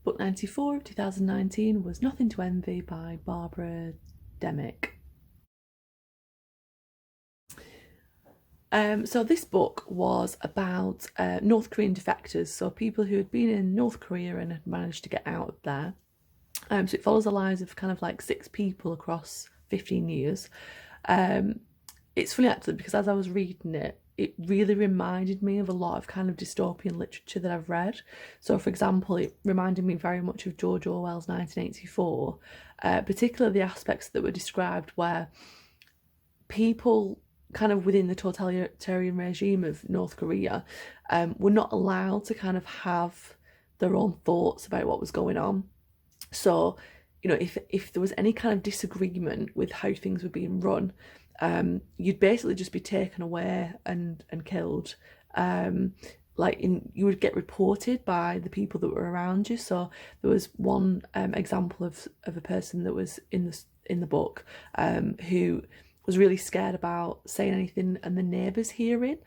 Book 94 of 2019 was Nothing to Envy by Barbara Demick. So this book was about North Korean defectors, so people who had been in North Korea and had managed to get out of there. So it follows the lives of kind of like 6 people across 15 years. It's funny actually because as I was reading it, it really reminded me of a lot of kind of dystopian literature that I've read. So for example, it reminded me very much of George Orwell's 1984, particularly the aspects that were described where people kind of within the totalitarian regime of North Korea were not allowed to kind of have their own thoughts about what was going on. So, you know, if there was any kind of disagreement with how things were being run, you'd basically just be taken away and killed. You would get reported by the people that were around you. So there was one example of a person that was in the book who was really scared about saying anything and the neighbours hearing,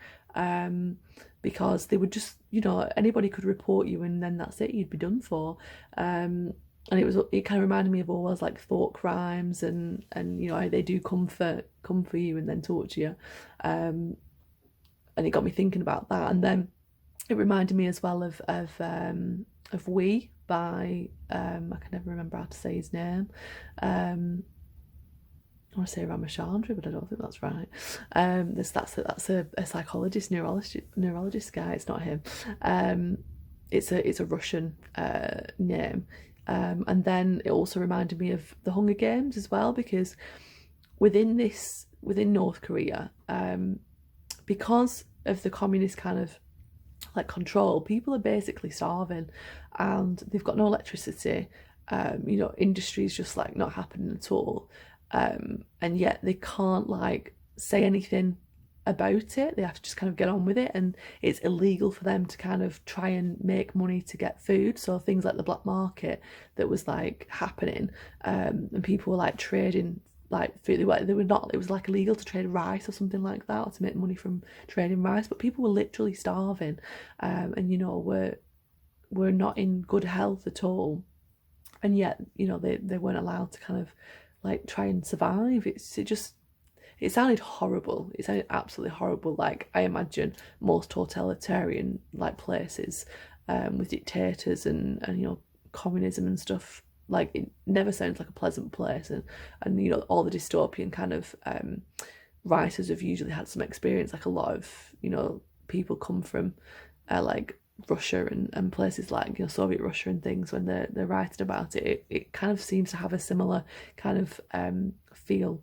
because they would just, you know, anybody could report you and then that's it, you'd be done for. And it kind of reminded me of Orwell's like thought crimes and you know, they do come for you and then torture you. And it got me thinking about that. And then it reminded me as well of We by I can never remember how to say his name. I want to say Ramachandra, but I don't think that's right. That's a psychologist, neurologist guy. It's not him. It's a Russian name. And then it also reminded me of the Hunger Games as well, because within North Korea, because of the communist kind of like control, people are basically starving and they've got no electricity. You know, industry's just like not happening at all. And yet they can't like say anything about it. They have to just kind of get on with it, and it's illegal for them to kind of try and make money to get food. So things like the black market that was like happening, and people were like trading like food. They were not. It was like illegal to trade rice or something like that, or to make money from trading rice. But people were literally starving, and you know were not in good health at all, and yet you know they weren't allowed to kind of like try and survive. It sounded horrible. It sounded absolutely horrible. Like I imagine most totalitarian like places with dictators and you know communism and stuff. Like it never sounds like a pleasant place, and you know all the dystopian kind of writers have usually had some experience. Like a lot of you know people come from like Russia and places like you know Soviet Russia and things. When they're writing about it, it kind of seems to have a similar kind of feel.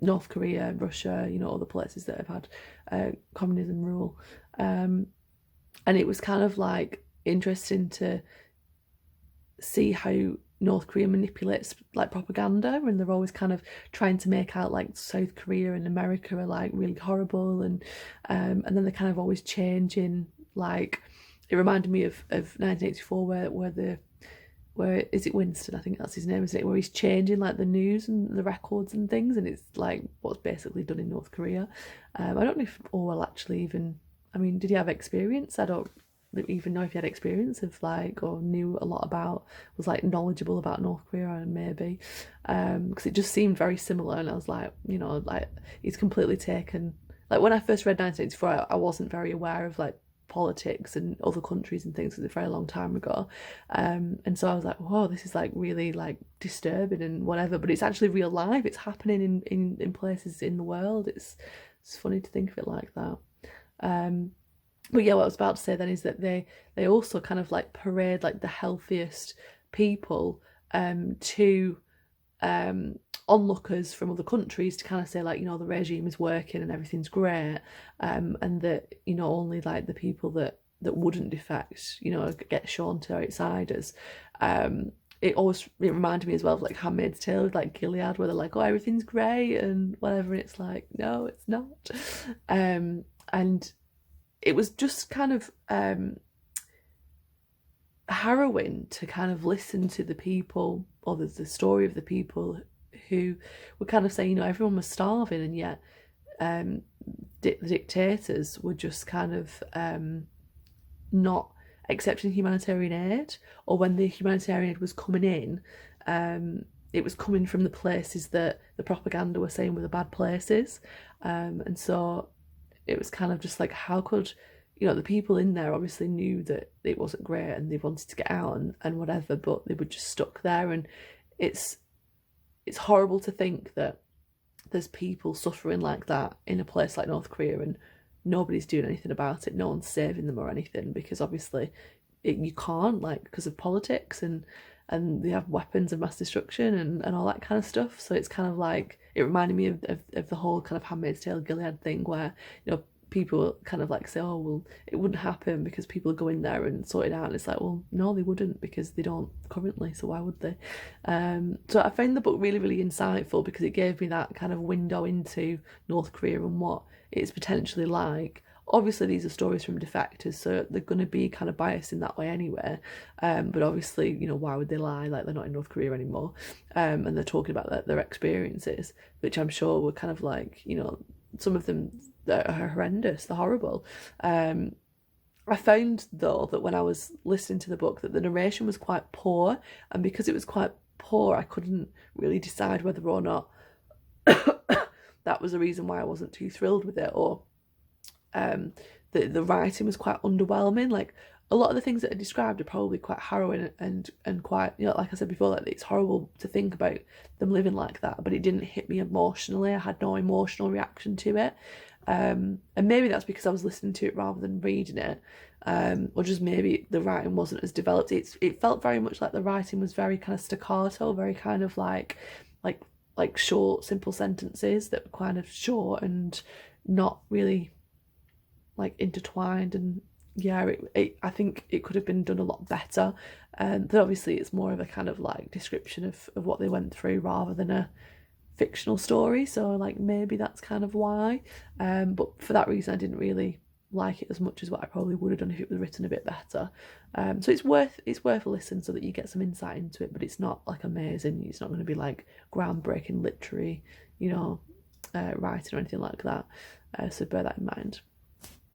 North Korea, Russia, you know, other places that have had communism rule, and it was kind of like interesting to see how North Korea manipulates like propaganda, and they're always kind of trying to make out like South Korea and America are like really horrible, and then they're kind of always changing. Like it reminded me of 1984 where is it Winston? I think that's his name, isn't it? Where he's changing like the news and the records and things, and it's like what's basically done in North Korea. I don't know if Orwell actually even. I mean, did he have experience? I don't even know if he had experience of like or knew a lot about, was like knowledgeable about North Korea, maybe, because it just seemed very similar. And I was like, you know, like he's completely taken. Like when I first read 1984, I wasn't very aware of like politics and other countries and things, because it's a very long time ago, and so I was like, whoa, this is like really like disturbing and whatever, but it's actually real life. It's happening in places in the world. It's funny to think of it like that. But yeah, what I was about to say then is that they also kind of like parade like the healthiest people to onlookers from other countries to kind of say like, you know, the regime is working and everything's great, and that, you know, only like the people that wouldn't defect, you know, get shown to outsiders. It reminded me as well of like Handmaid's Tale with like Gilead, where they're like, oh, everything's great and whatever, and it's like, no, it's not. And it was just kind of harrowing to kind of listen to the people, or the story of the people who were kind of saying, you know, everyone was starving, and yet the dictators were just kind of not accepting humanitarian aid, or when the humanitarian aid was coming in, it was coming from the places that the propaganda were saying were the bad places. And so it was kind of just like, how could, the people in there obviously knew that it wasn't great and they wanted to get out and whatever, but they were just stuck there. And it's horrible to think that there's people suffering like that in a place like North Korea and nobody's doing anything about it. No one's saving them or anything, because obviously you can't, like, because of politics, and they have weapons of mass destruction and all that kind of stuff. So it's kind of like, it reminded me of the whole kind of Handmaid's Tale Gilead thing, where people kind of like say, oh well, it wouldn't happen because people are going there and sort it out, and it's like, well, no, they wouldn't, because they don't currently, so why would they? So I found the book really, really insightful, because it gave me that kind of window into North Korea and what it's potentially like. Obviously these are stories from defectors, so they're going to be kind of biased in that way anyway, but obviously, why would they lie? Like, they're not in North Korea anymore, and they're talking about their experiences, which I'm sure were kind of like, some of them are horrendous, they're horrible. I found, though, that when I was listening to the book, that the narration was quite poor, and because it was quite poor, I couldn't really decide whether or not that was the reason why I wasn't too thrilled with it, or the writing was quite underwhelming. Like, a lot of the things that are described are probably quite harrowing and quite, like I said before, like, it's horrible to think about them living like that, but it didn't hit me emotionally. I had no emotional reaction to it. And maybe that's because I was listening to it rather than reading it, or just maybe the writing wasn't as developed. It felt very much like the writing was very kind of staccato, very kind of like short, simple sentences that were kind of short and not really like intertwined. And yeah, I think it could have been done a lot better. But obviously it's more of a kind of like description of what they went through rather than a fictional story, so like maybe that's kind of why. But for that reason I didn't really like it as much as what I probably would have done if it was written a bit better. So it's worth a listen so that you get some insight into it, but it's not like amazing. It's not going to be like groundbreaking literary, writing or anything like that. So bear that in mind.